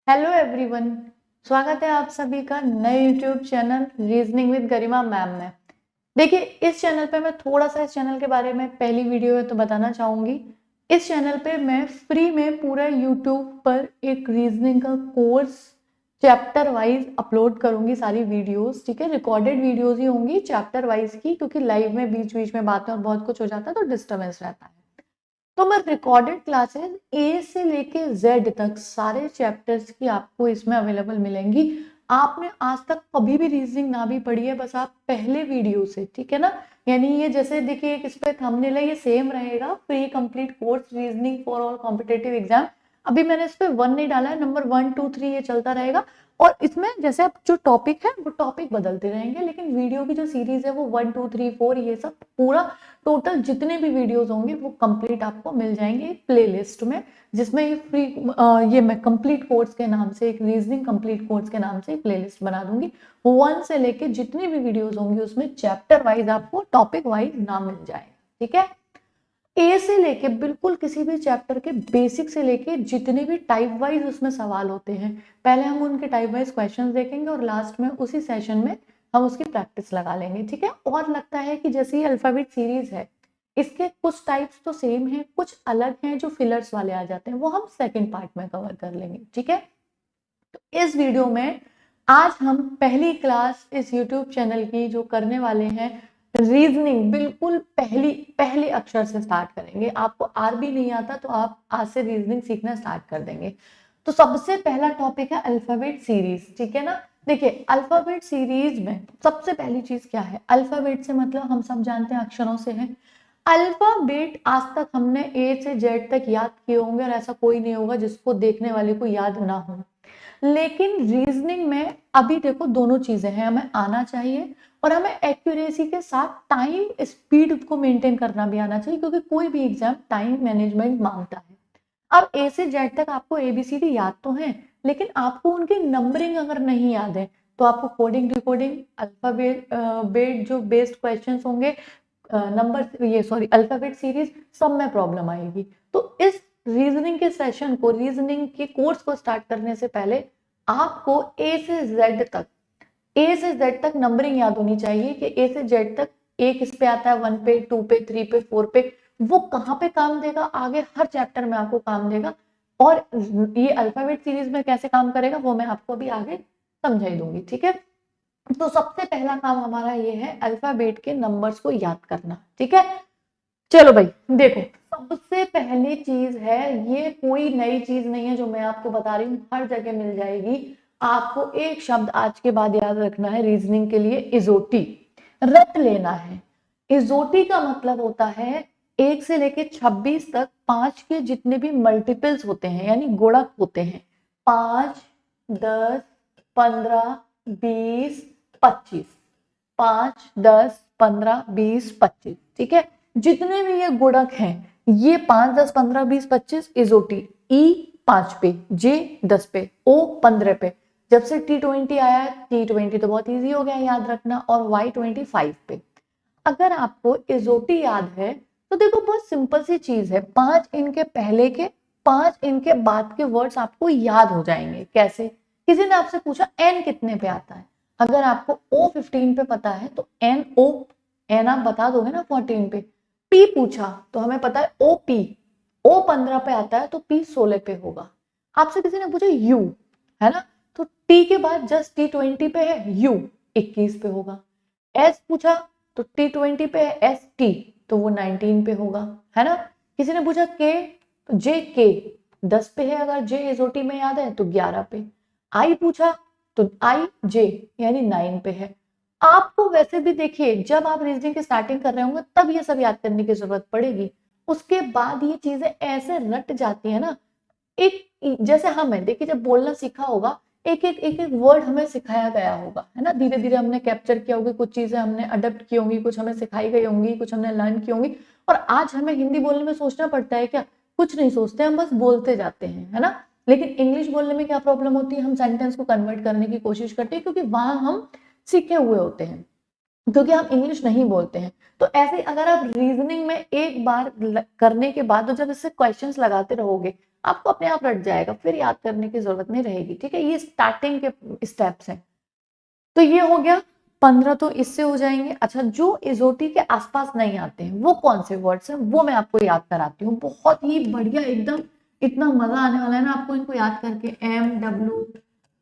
Hello everyone. स्वागत है आप सभी का नए YouTube channel reasoning with Garima ma'am में। देखिए, इस चैनल पे मैं थोड़ा सा इस चैनल के बारे में पहली वीडियो है तो बताना चाहूंगी। इस चैनल पे मैं फ्री में पूरा यूट्यूब पर एक रीजनिंग का कोर्स चैप्टर वाइज अपलोड करूंगी, सारी वीडियोस। ठीक है, रिकॉर्डेड वीडियोस ही होंगी चैप्टर वाइज की, क्योंकि लाइव में बीच बीच में बातें और बहुत कुछ हो जाता है तो डिस्टर्बेंस रहता है। तो मैं रिकॉर्डेड क्लासेस ए से लेके जेड तक सारे चैप्टर्स की आपको इसमें अवेलेबल मिलेंगी। आपने आज तक कभी भी रीजनिंग ना भी पढ़ी है, बस आप पहले वीडियो से, ठीक है ना। यानी ये जैसे देखिए इस पे थंबनेल है, ये सेम रहेगा, free complete course reasoning for all competitive exam. अभी मैंने इस पे 1 नहीं डाला है, नंबर 1 2 3 ये चलता रहेगा। और इसमें जैसे अब जो टॉपिक है वो टॉपिक बदलते रहेंगे, लेकिन वीडियो की जो सीरीज है वो 1 2 3 4 ये सब पूरा टोटल जितने भी वीडियोस होंगे वो कंप्लीट आपको मिल जाएंगे प्लेलिस्ट में, जिसमें ये फ्री ये मैं कंप्लीट कोर्स के नाम से, एक रीजनिंग कंप्लीट कोर्स के नाम से एक प्लेलिस्ट बना दूंगी। 1 से लेके जितनी भी वीडियोस होंगी उसमें चैप्टर वाइज आपको टॉपिक वाइज नाम मिल जाएगा। ठीक है, ए से लेके बिल्कुल किसी भी चैप्टर के बेसिक से लेके जितने भी टाइप वाइज उसमें सवाल होते हैं, पहले हम उनके टाइप वाइज क्वेश्चंस देखेंगे और लास्ट में उसी सेशन में हम उसकी प्रैक्टिस लगा लेंगे। ठीक है, और लगता है कि जैसे ये अल्फाबेट सीरीज है, इसके कुछ टाइप्स तो सेम हैं, कुछ अलग हैं, जो फिलर्स वाले आ जाते हैं वो हम सेकेंड पार्ट में कवर कर लेंगे। ठीक है, तो इस वीडियो में आज हम पहली क्लास इस यूट्यूब चैनल की जो करने वाले हैं, रीजनिंग बिल्कुल पहले अक्षर से स्टार्ट करेंगे। आपको आर भी नहीं आता तो आप आज से रीजनिंग सीखना स्टार्ट कर देंगे। तो सबसे पहला टॉपिक है अल्फाबेट सीरीज। ठीक है ना, देखिए अल्फाबेट सीरीज में सबसे पहली चीज क्या है, अल्फाबेट से मतलब हम सब जानते हैं अक्षरों से है। अल्फाबेट आज तक हमने ए से जेड तक याद किए होंगे और ऐसा कोई नहीं होगा जिसको देखने वाले को याद ना हो। लेकिन रीजनिंग में अभी देखो दोनों चीजें हैं, हमें आना चाहिए और हमें एक्यूरेसी के साथ टाइम स्पीड को मेंटेन करना भी आना चाहिए, क्योंकि कोई भी एग्जाम टाइम मैनेजमेंट मांगता है। अब ए से जेड तक आपको एबीसीडी याद तो है, लेकिन आपको उनकी नंबरिंग अगर नहीं याद है तो आपको कोडिंग डिकोडिंग अल्फाबेट बेट जो बेस्ड क्वेश्चंस होंगे, नंबर ये सॉरी अल्फाबेट सीरीज, सब में प्रॉब्लम आएगी। तो इस रीजनिंग के सेशन को, रीजनिंग के कोर्स को स्टार्ट करने से पहले आपको ए से जेड तक, ए से जेड तक नंबरिंग याद होनी चाहिए कि ए से जेड तक ए किस पे आता है, 1 पे 2 पे 3 पे 4 पे, वो कहाँ पे काम देगा, आगे हर चैप्टर में आपको काम देगा। और ये अल्फाबेट सीरीज में कैसे काम करेगा वो मैं आपको अभी आगे समझाई दूंगी। ठीक है, तो सबसे पहला काम हमारा ये है अल्फाबेट के नंबर्स को याद करना। ठीक है, चलो भाई देखो, सबसे पहली चीज है, ये कोई नई चीज नहीं है जो मैं आपको बता रही हूँ, हर जगह मिल जाएगी। आपको एक शब्द आज के बाद याद रखना है रीजनिंग के लिए, इजोटी, रट लेना है। इजोटी का मतलब होता है 1 से लेके 26 तक 5 के जितने भी मल्टीपल्स होते हैं, यानी गुणक होते हैं, 5 10 15 20 25, 5 10 15 20 25। ठीक है, जितने भी ये गुणक हैं, ये 5 10 15 20 25 इजोटी। ई 5 पे, जे 10 पे, ओ 15 पे। जब से T20 आया है, T20 तो बहुत इजी हो गया याद रखना, और Y25 पे। अगर आपको इजोटी याद है तो देखो बहुत सिंपल सी चीज है, 5 इनके पहले के 5 इनके बाद के वर्ड्स आपको याद हो जाएंगे। कैसे, किसी ने आपसे पूछा एन कितने पे आता है, अगर आपको O15 पे पता है तो एन आप बता दोगे ना 14 पे। पी पूछा तो हमें पता है O15 पे आता है तो पी 16 पे होगा। आपसे किसी ने पूछा यू, है ना, तो टी के बाद जस्ट T20 पे है, यू 21 पे होगा। एस पूछा तो T20 पे है, एस टी तो वो 19 पे होगा, है ना। किसी ने पूछा के तो जे के 10 पे है, अगर जे एसओटी में याद है तो 11 पे। आई पूछा तो आई जे यानी 9 पे है। आपको वैसे भी देखिए जब आप रीजनिंग की स्टार्टिंग कर रहे होंगे तब ये सब याद करने की जरूरत पड़ेगी, उसके बाद ये चीजें ऐसे रट जाती है ना। एक जैसे हमें देखिए जब बोलना सीखा होगा, एक एक वर्ड हमें सिखाया गया होगा, है ना, धीरे धीरे हमने कैप्चर किया होगा, कुछ चीजें हमने अडॉप्ट की होंगी, कुछ हमें सिखाई गई होंगी, कुछ हमने लर्न की होंगी। और आज हमें हिंदी बोलने में सोचना पड़ता है क्या, कुछ नहीं सोचते, हम बस बोलते जाते हैं, है ना। लेकिन इंग्लिश बोलने में क्या प्रॉब्लम होती है, हम सेंटेंस को कन्वर्ट करने की कोशिश करते हैं, क्योंकि वहां हम सीखे हुए होते हैं, क्योंकि हम इंग्लिश नहीं बोलते हैं। तो ऐसे अगर आप रीजनिंग में एक बार करने के बाद तो जब इससे क्वेश्चंस लगाते रहोगे, आपको अपने आप रट जाएगा, फिर याद करने की जरूरत नहीं रहेगी। ठीक है, ये स्टार्टिंग के स्टेप्स हैं। तो ये हो गया 15, तो इससे हो जाएंगे। अच्छा, जो इजोटी के आसपास नहीं आते हैं वो कौन से वर्ड्स हैं, वो मैं आपको याद कराती हूँ। बहुत ही बढ़िया, एकदम इतना मजा आने वाला है ना आपको इनको याद करके। एम, डब्ल्यू,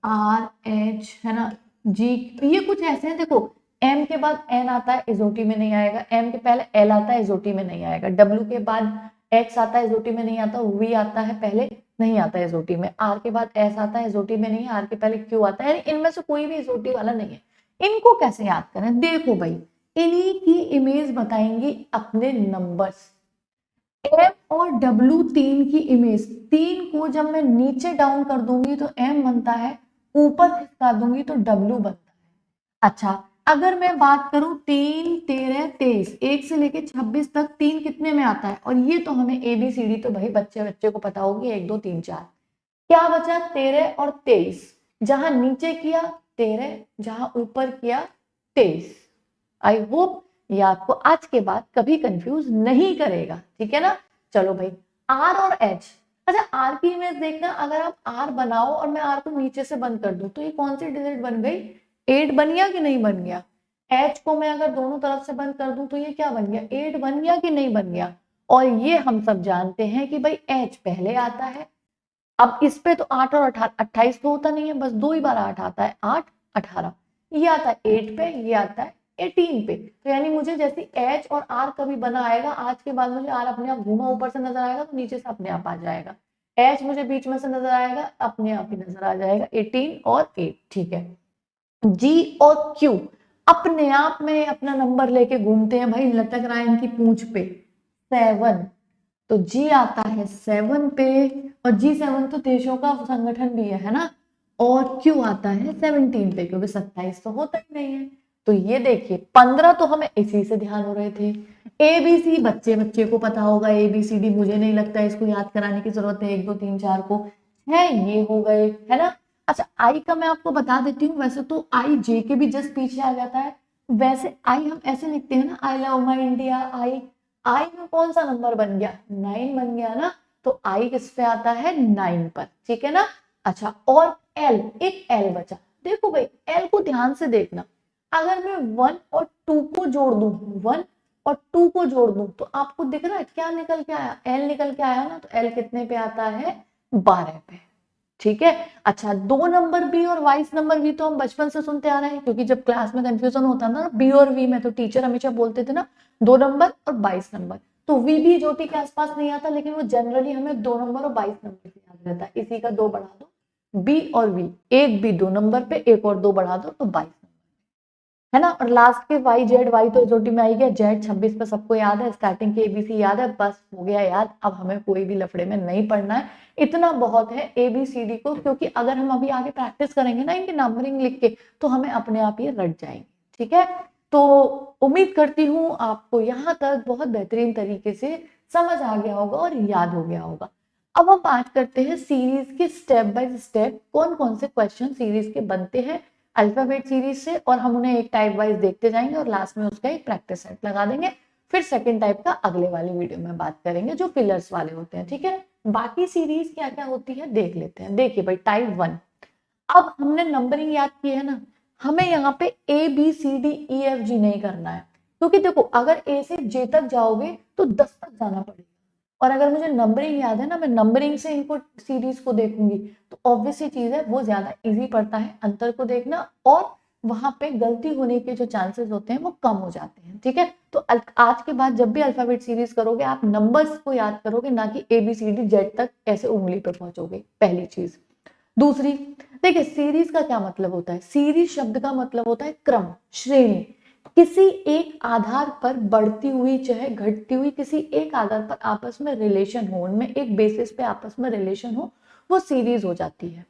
आर, एच, है ना, जी। ये कुछ ऐसे हैं, देखो एम के बाद एन आता है, इजोटी में नहीं आएगा। एम के पहले एल आता है, इजोटी में नहीं आएगा। डब्ल्यू के बाद एक्स आता है, इजोटी में नहीं आता। वी आता है पहले, नहीं आता है इजोटी में। आर के बाद एस आता है, इजोटी में नहीं है। आर के पहले क्यू आता है, यानी इनमें से कोई भी इजोटी वाला नहीं है। इनको कैसे याद करें, देखो भाई, इन्हीं की इमेज बताएंगी अपने नंबर्स। एम और डब्ल्यू तीन की इमेज, तीन को जब मैं नीचे डाउन कर दूंगी तो एम बनता है, ऊपर खिसका दूंगी तो डब्ल्यू बनता है। अच्छा, अगर मैं बात करूं 3, 13, 23, 1 से लेके 26 तक तीन कितने में आता है, और ये तो हमें ABCD तो भाई बच्चे बच्चे को पता होगी, 1 2 3 4। क्या बचा, 13 और 23। जहां नीचे किया 13, जहां ऊपर किया 23। आई होप ये आपको आज के बाद कभी कंफ्यूज नहीं करेगा। ठीक है ना। चलो भाई, आर और एच। अच्छा, आर की इमेज देखना, अगर आप आर बनाओ और मैं आर को नीचे से बंद कर दूं तो ये कौन सी डिजिट बन गई, 8 बन गया कि नहीं बन गया। एच को मैं अगर दोनों तरफ से बंद कर दूं तो ये क्या बन गया, 8 बन गया कि नहीं बन गया। और ये हम सब जानते हैं कि भाई एच पहले आता है। अब इस पे तो 8 और 28 तो होता नहीं है, बस 2 ही बार 8 आता है, 8 18। ये आता है 8 पे, ये आता है 18 पे। तो यानी मुझे जैसे एच और आर कभी बना आएगा, आज के बाद मुझे आर अपने आप घूमा ऊपर से नजर आएगा तो नीचे से अपने आप आ जाएगा। एच मुझे बीच में से नजर आएगा, अपने आप ही नजर आ जाएगा, 18 और 8। ठीक है। जी और क्यू अपने आप में अपना नंबर लेके घूमते हैं भाई, लटक रहा है इनकी पूंछ पे, 7। तो जी आता है 7 पे, और G7 तो देशों का संगठन भी है ना। और क्यू आता है 17 पे, क्योंकि 27 तो होता ही नहीं है। तो ये देखिए 15 तो हमें इसी से ध्यान हो रहे थे। ABC बच्चे बच्चे को पता होगा, ABCD मुझे नहीं लगता इसको याद कराने की जरूरत है, 1 2 3 4 को है, ये हो गए, है ना। अच्छा, आई का मैं आपको बता देती हूँ, वैसे तो आई जे के भी जस्ट पीछे आ जाता है। वैसे आई हम ऐसे लिखते हैं ना, आई लव माई इंडिया। आई में कौन सा नंबर बन गया, 9 बन गया ना। तो आई किस पे आता है, 9 पर। ठीक है ना। अच्छा, और एल, एक एल बचा। देखो भाई, एल को ध्यान से देखना, अगर मैं 1 और 2 को जोड़ दूं, 1 और 2 को जोड़ दूं तो आपको दिख रहा है क्या निकल के आया, एल निकल के आया ना। तो एल कितने पे आता है, 12 पे। ठीक है। अच्छा, 2 नंबर बी और 22 नंबर वी तो हम बचपन से सुनते आ रहे हैं, क्योंकि जब क्लास में कंफ्यूजन होता था ना बी और वी में, तो टीचर हमेशा बोलते थे ना 2 नंबर और 22 नंबर। तो वी भी ज्योति के आसपास नहीं आता, लेकिन वो जनरली हमें 2 नंबर और 22 नंबर से याद रहता है। इसी का 2 बढ़ा दो, बी और वी, एक बी 2 नंबर पे, एक और 2 बढ़ा दो तो 22 है ना। और लास्ट के वाई जेड, वाई तो जोटी में आई गया, जेड 26 पे सबको याद है, स्टार्टिंग के एबीसी याद है, बस हो गया याद। अब हमें कोई भी लफड़े में नहीं पड़ना है, इतना बहुत है एबीसीडी को, क्योंकि अगर हम अभी आगे प्रैक्टिस करेंगे ना इनकी नंबरिंग लिख के तो हमें अपने आप ये रट जाएंगे। ठीक है। तो उम्मीद करती हूँ आपको यहाँ तक बहुत बेहतरीन तरीके से समझ आ गया होगा और याद हो गया होगा। अब हम बात करते हैं सीरीज के स्टेप बाय स्टेप, कौन कौन से क्वेश्चन सीरीज के बनते हैं अल्फाबेट सीरीज से, और हम उन्हें एक टाइप वाइज देखते जाएंगे और लास्ट में उसका एक प्रैक्टिस सेट लगा देंगे। फिर सेकंड टाइप का अगले वाली वीडियो में बात करेंगे, जो फिलर्स वाले होते हैं। ठीक है। बाकी सीरीज क्या क्या होती है देख लेते हैं। देखिए भाई, टाइप 1, अब हमने नंबरिंग याद की है ना, हमें यहाँ पे ABCDEFG नहीं करना है, क्योंकि देखो अगर A से J तक जाओगे तो 10 तक जाना पड़ेगा, और अगर मुझे नंबरिंग याद है ना, मैं नंबरिंग से इनको सीरीज को देखूंगी, तो ऑब्वियस ही चीज है वो ज्यादा इजी पड़ता है अंतर को देखना, और वहां पे गलती होने के जो चांसेस होते हैं वो कम हो जाते हैं। ठीक है। तो आज के बाद जब भी अल्फाबेट सीरीज करोगे आप नंबर्स को याद करोगे, ना कि ABCD Z तक ऐसे उंगली पे पहुंचोगे, पहली चीज। दूसरी, देखिए सीरीज का क्या मतलब होता है, सीरीज शब्द का मतलब होता है क्रम, श्रेणी, किसी एक आधार पर बढ़ती हुई चाहे घटती हुई, किसी एक आधार पर आपस में रिलेशन हो, उनमें एक बेसिस पे आपस में रिलेशन हो, वो सीरीज हो जाती है।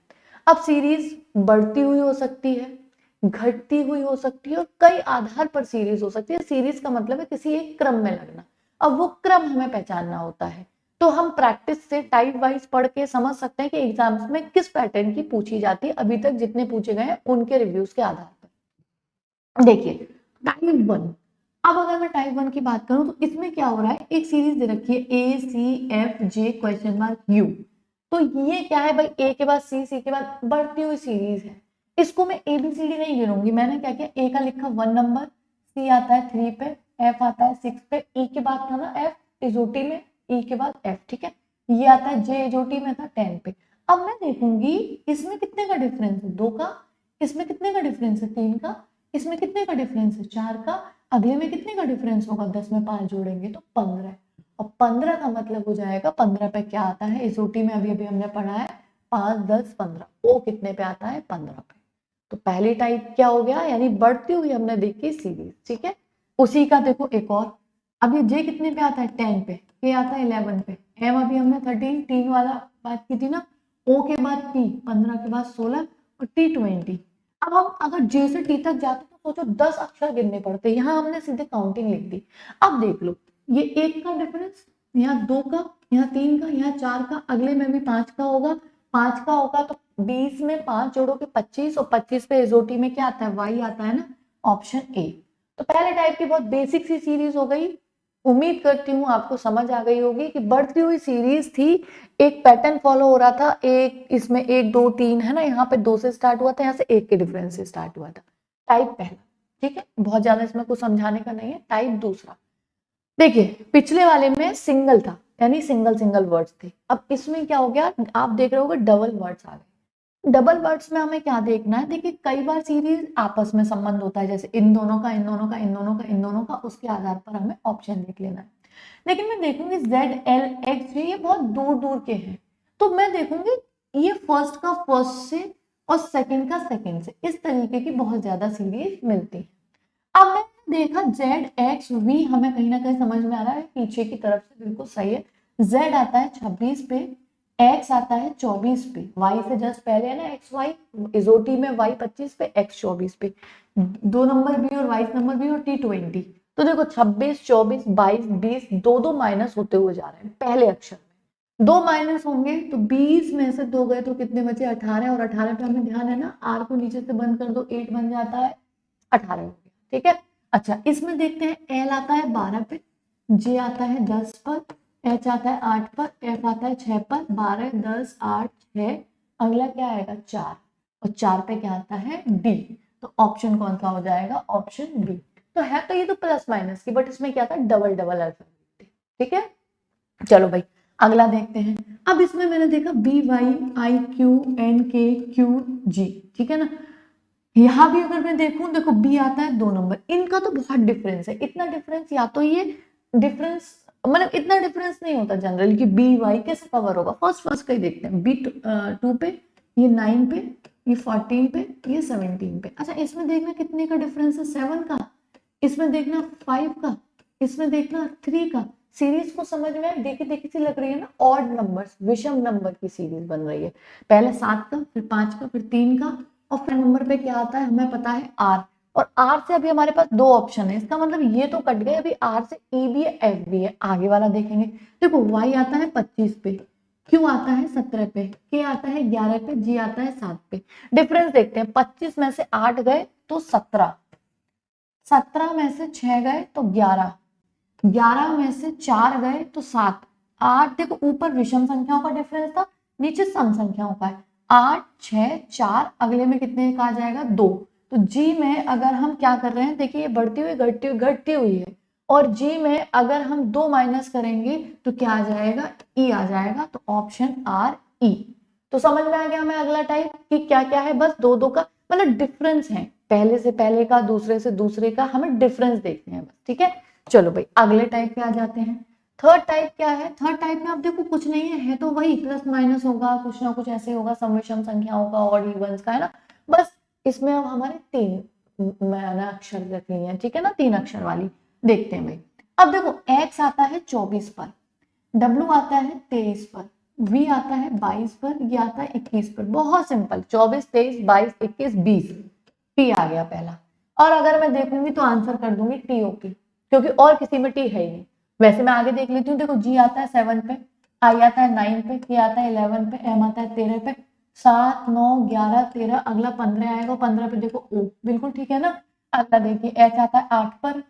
अब सीरीज बढ़ती हुई हो सकती है, घटती हुई हो सकती है, और कई आधार पर सीरीज हो सकती है। सीरीज का मतलब है किसी एक क्रम में लगना। अब वो क्रम हमें पहचानना होता है, तो हम प्रैक्टिस से टाइप वाइज पढ़ के समझ सकते हैं कि एग्जाम्स में किस पैटर्न की पूछी जाती है, अभी तक जितने पूछे गए हैं उनके रिव्यूज के आधार पर। देखिए टाइप 1, अब अगर मैं टाइप 1 की बात करूं तो इसमें क्या हो रहा है, एक सीरीज दे रखी है ACFJ क्वेश्चन मार्क U, तो ये क्या है भाई, ए के बाद सी, सी के बाद बढ़ती हुई सीरीज है। इसको मैं ABCD नहीं गिनूंगी, मैंने क्या किया, ए का लिखा 1 नंबर, सी आता है 3 पे, एफ आता है 6 पे, ई के बाद था ना एफ इजोटी में, ई के बाद एफ, ठीक है। ये आता है जे इजोटी में था 10 पे। अब मैं देखूंगी इसमें कितने का डिफरेंस है, 2 का, इसमें कितने का डिफरेंस है, 3 का, इसमें कितने का डिफरेंस है, 4 का, अगले में कितने का डिफरेंस होगा, 10 में 5 जोड़ेंगे तो 15। और 15 का मतलब हो जाएगा, 15 पे क्या आता है, इजोटी में अभी अभी हमने पढ़ा है 5, 10, 15, ओ कितने पे आता है, 15 पे। तो पहली टाइप क्या हो गया, यानी बढ़ती हुई हमने देखी सीरीज, ठीक है। उसी का देखो एक और, अब ये जे कितने पे आता है, 10 पे, के आता है 11 पे, एम अभी हमने 13 3 वाला बात की थी ना, ओ के बाद पी 15 के बाद 16 और टी 20। अब हम अगर जे से टी तक जाते तो सोचो 10 अक्षर गिनने पड़ते, यहाँ हमने सीधे काउंटिंग लिख दी। अब देख लो, ये 1 का डिफरेंस, यहाँ 2 का, यहाँ 3 का, यहाँ 4 का, अगले में भी 5 का होगा, 5 का होगा तो 20 में 5 जोड़ोगे 25, और 25 पे एसओटी में क्या आता है, वाई आता है ना, ऑप्शन ए। तो पहले टाइप की बहुत बेसिक सी सीरीज हो गई। उम्मीद करती हूँ आपको समझ आ गई होगी कि बढ़ती हुई सीरीज थी, एक पैटर्न फॉलो हो रहा था, एक इसमें 1 2 3 है ना, यहाँ पे 2 से स्टार्ट हुआ था, यहाँ से 1 के डिफरेंस से स्टार्ट हुआ था। टाइप पहला, ठीक है, बहुत ज्यादा इसमें कुछ समझाने का नहीं है। टाइप दूसरा, देखिए पिछले वाले में सिंगल था, यानी सिंगल सिंगल वर्ड्स थे। अब इसमें क्या हो गया, आप देख रहे होगे डबल वर्ड्स आ गए। डबल वर्ड्स में हमें क्या देखना है, देखिए कई बार सीरीज आपस में संबंध होता है, जैसे इन दोनों का, इन दोनों का, इन दोनों का, इन दोनों का, उसके आधार पर हमें ऑप्शन देख लेना है। लेकिन मैं देखूंगी ZLX ये बहुत दूर दूर के हैं, तो मैं देखूंगी ये फर्स्ट का फर्स्ट से और सेकंड का सेकंड से, इस तरीके की बहुत ज्यादा सीरीज मिलती है। अब मैंने देखा ZXV हमें कहीं ना कहीं समझ में आ रहा है, पीछे की तरफ से बिल्कुल सही है। Z आता है 26 पे, X आता है 24 पे, Y से जस्ट पहले है ना XY, इजोटी में Y 25 पे, X 24 पे, 2 नंबर भी और 22 नंबर भी और T20। तो देखो 26, 24, 22, 20, दो दो माइनस होते हुए जा रहे हैं पहले अक्षर में, 2 माइनस होंगे तो 20 में से 2 गए तो कितने बचे, 18, और 18 पे हमें ध्यान है ना, R को नीचे से बंद कर दो 8 बन जाता है, 18 हो गया, ठीक है। अच्छा इसमें देखते हैं, L आता है 12 पे, J आता है 10 पर, H आता है 8 पर, F आता है 6 पर, 12, 10, 8, 6, अगला क्या आएगा 4, और 4 पे क्या आता है D। तो ऑप्शन कौन सा हो जाएगा, ऑप्शन बी। तो है तो ये तो प्लस माइनस की, बट इसमें क्या था, डबल डबल अल्फाबेट, ठीक है। चलो भाई अगला देखते हैं। अब इसमें मैंने देखा BYIQNKQG, ठीक है ना। यहाँ भी अगर मैं देखूं, देखो बी आता है 2 नंबर, इनका तो बहुत डिफरेंस है, इतना डिफरेंस, या तो ये डिफरेंस मतलब इतना डिफरेंस नहीं होता जनरली कि बी वाई कैसे कवर होगा। फर्स्ट का ही देखते हैं, बी 2 पे, ये 9 पे, ये 14 पे, ये 17 पे। अच्छा इसमें देखना कितने का डिफरेंस है, 7 का, इसमें देखना 5 का, इसमें देखना 3 का। सीरीज को समझ में देखी देखी सी लग रही है ना, ऑड नंबर्स, विषम नंबर की सीरीज बन रही है, पहले 7 का, फिर 5 का, फिर 3 का, और फिर नंबर पे क्या आता है हमें पता है आर, और आर से अभी हमारे पास 2 ऑप्शन है, इसका मतलब ये तो कट गए, अभी आर से ई भी है, एफ भी है, आगे वाला देखेंगे। देखो वाई आता है 25 पे, क्यू आता है 17 पे, के आता है 11 पे, जी आता है 7 पे। डिफरेंस देखते हैं, 25 में से 8 गए तो 17, 17 में से 6 गए तो 11, 11 में से 4 गए तो 7, 8, देखो ऊपर विषम संख्याओं का डिफरेंस था, नीचे सम संख्याओं का है, 8, 6, 4, अगले में कितने का आ जाएगा 2। तो जी में अगर हम क्या कर रहे हैं, देखिए ये बढ़ती हुई घटती हुई है, और जी में अगर हम 2 माइनस करेंगे तो क्या आ जाएगा, ई आ जाएगा, तो ऑप्शन आर ई। तो समझ में आ गया हमें अगला टाइप कि क्या क्या है, बस दो दो का मतलब डिफरेंस है, पहले से पहले का, दूसरे से दूसरे का, हमें डिफरेंस देखते हैं बस, ठीक है। चलो भाई अगले टाइप पे आ जाते हैं। थर्ड टाइप क्या है, थर्ड टाइप में आप देखो कुछ नहीं है तो वही प्लस माइनस होगा, कुछ ना कुछ ऐसे होगा, सम विषम संख्याओं का, ऑड इवन्स का, है ना। बस इसमें अब हमारे 3 मैंने अक्षर रख लिए हैं, ठीक है ना, 3 अक्षर वाली देखते हैं भाई। अब देखो एक्स आता है 24 पर, डब्ल्यू आता है 23 पर, वी आता है 22 पर, ये आता है 21 पर। बहुत सिंपल, 24, 23, 22, 21, 20, टी आ गया पहला। और अगर मैं देखूंगी तो आंसर कर दूंगी टीओपी, क्योंकि और किसी में टी है ही नहीं। वैसे मैं आगे देख लेती हूँ, देखो जी आता है 7 पे, आई आता है 9 पे, के आता है 11 पे, एम आता है 13 पे, 7, 9, 11, 13, अगला 15 आएगा, 15 पे देखो ओ, बिल्कुल ठीक है ना। अगला देखिए एच आता है 8 पर,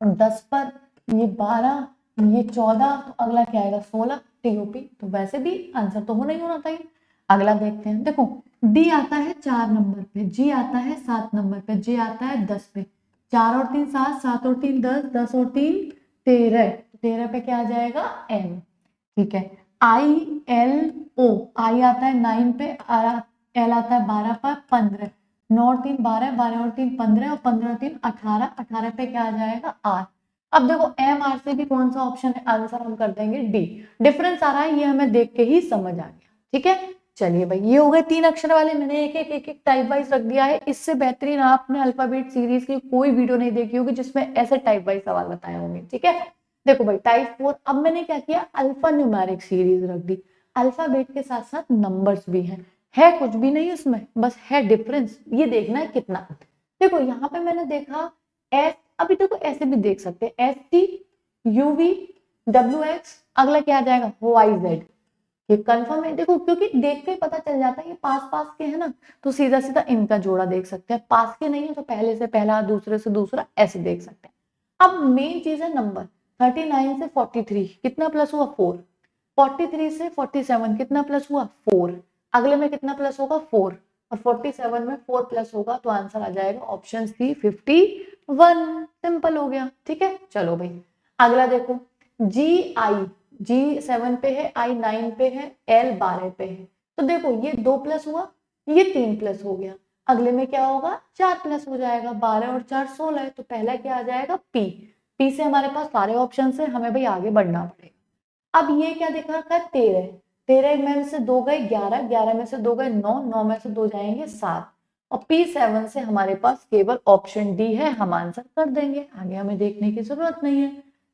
10 पर, ये 12, ये 14, तो अगला क्या आएगा 16, TOP। तो वैसे भी आंसर तो होना ही होना था ये। अगला देखते हैं, देखो D आता है 4 नंबर पे, G आता है 7 नंबर पे, J आता है 10 पे। 4 और 3 7, 7 और 3 10, 10 और 3 13, 13 पे क्या आ जाएगा M। ठीक है, ILO, I आता है 9 पे, L आता है 12 पर, 15, 9 और 3 12, 12 और 3 15 और 15 और 3 18, 18 पे क्या आ जाएगा R। अब देखो MR से भी कौन सा ऑप्शन है, आंसर हम कर देंगे D। डिफरेंस आ रहा है, ये हमें देख के ही समझ आ गया। ठीक है, चलिए भाई, ये हो गए 3 अक्षर वाले। मैंने एक टाइप वाइज रख दिया है। इससे बेहतरीन आपने अल्फाबेट सीरीज की कोई वीडियो नहीं देखी होगी जिसमें ऐसे टाइप वाइज सवाल बताए होंगे। ठीक है, देखो भाई टाइप 4। अब मैंने क्या किया, अल्फा न्यूमेरिक सीरीज रख दी। अल्फाबेट के साथ साथ नंबर्स भी हैं, है कुछ भी नहीं उसमें, बस है डिफरेंस, ये देखना है कितना। देखो यहाँ पे मैंने देखा एस, अभी देखो ऐसे भी देख सकते हैं, ST UV WX, अगला क्या आ जाएगा YZ। ये कंफर्म है, देखो क्योंकि देख के पता चल जाता है ये पास पास के है ना, तो सीधा सीधा इनका जोड़ा देख सकते हैं। पास के नहीं है तो पहले से पहला, दूसरे से दूसरा, ऐसे देख सकते हैं। अब मेन चीज है नंबर। 39 से 43 कितना प्लस हुआ 4, 43 से 47 कितना प्लस हुआ 4, अगले में कितना प्लस होगा 4, और 47 में 4 प्लस होगा, तो आंसर आ जाएगा ऑप्शन सी 51। सिंपल हो गया। ठीक है, चलो भाई अगला देखो, G 7 पे है, I 9 पे है, L 12 पे है। तो देखो ये 2 प्लस हुआ, ये 3 प्लस हो गया, अगले में क्या होगा 4 प्लस हो जाएगा, 12 और 4 16 है, तो पहला क्या आ जाएगा P से हमारे पास सारे ऑप्शन है, हमें भाई आगे बढ़ना पड़ेगा। अब ये क्या दिख रखा है 13, 13 में से 2 गए 11, 11 में से 2 गए 9, 9 में से 2 जाएंगे 7, और P7 से हमारे पास केवल ऑप्शन डी है, हम आंसर कर देंगे, आगे हमें देखने की जरूरत नहीं है।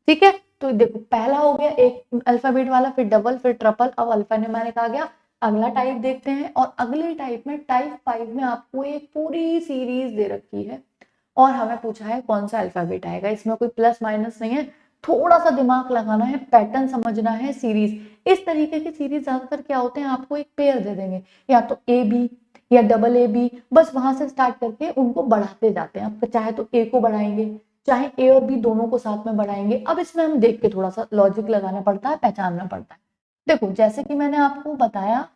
ठीक है, तो देखो पहला हो गया एक अल्फाबेट वाला, फिर डबल, फिर ट्रिपल, अब अल्फा न्यूमेरिक आ गया। अगला टाइप देखते हैं, और अगले टाइप में टाइप 5 में आपको एक पूरी सीरीज दे रखी है, और हमें पूछा है कौन सा अल्फाबेट आएगा। इसमें कोई प्लस माइनस नहीं है, थोड़ा सा दिमाग लगाना है, पैटर्न समझना है। सीरीज इस तरीके की सीरीज ज्यादातर क्या होते हैं, आपको एक पेयर दे देंगे, या तो AB या डबल AB, बस वहां से स्टार्ट करके उनको बढ़ाते जाते हैं। आप चाहे तो A को बढ़ाएंगे, चाहे A और B दोनों को साथ में बढ़ाएंगे। अब इसमें हम देख के थोड़ा सा लॉजिक लगाना पड़ता है, पहचानना पड़ता है। देखो जैसे कि मैंने आपको बताया,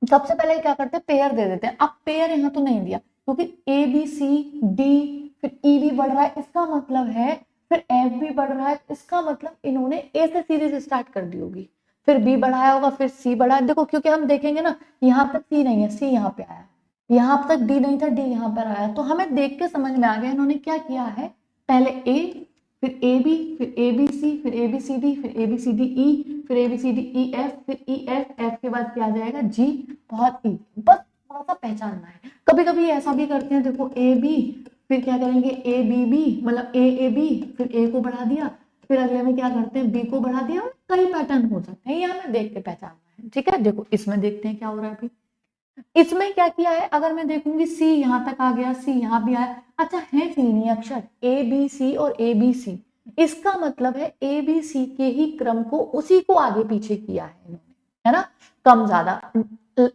सबसे पहले क्या करते हैं पेयर दे देते हैं। अब पेयर यहाँ तो नहीं दिया, क्योंकि ABCD फिर E भी बढ़ रहा है, इसका मतलब है फिर F भी बढ़ रहा है, इसका मतलब इन्होंने A से सीरीज स्टार्ट कर दी होगी, फिर B बढ़ाया होगा, फिर C बढ़ाया। देखो क्योंकि हम देखेंगे ना, यहाँ तक C नहीं है, C यहाँ पे आया, यहाँ तक D नहीं था, D यहाँ पर आया, तो हमें देख के समझ में आ गया इन्होंने क्या किया है। पहले A, फिर AB, फिर ABC, फिर ABCD, फिर ABCDE, फिर ABCDEF, फिर EF, F के बाद क्या आ जाएगा G। बहुत ही बस थोड़ा सा पहचानना है। कभी कभी ऐसा भी करते हैं, देखो AB, फिर क्या करेंगे ABB, मतलब AAB, फिर A को बढ़ा दिया, फिर अगले में क्या करते हैं B को बढ़ा दिया। कई पैटर्न हो सकते हैं, ये हमें देख के पहचानना है। ठीक है, देखो इसमें देखते हैं क्या हो रहा है अभी। इसमें क्या किया है, अगर मैं देखूंगी C यहाँ तक आ गया, C यहाँ भी आया, अच्छा है 3 ही अक्षर ABC और ABC, इसका मतलब है ABC के ही क्रम को, उसी को आगे पीछे किया है इन्होंने, है ना, कम ज्यादा।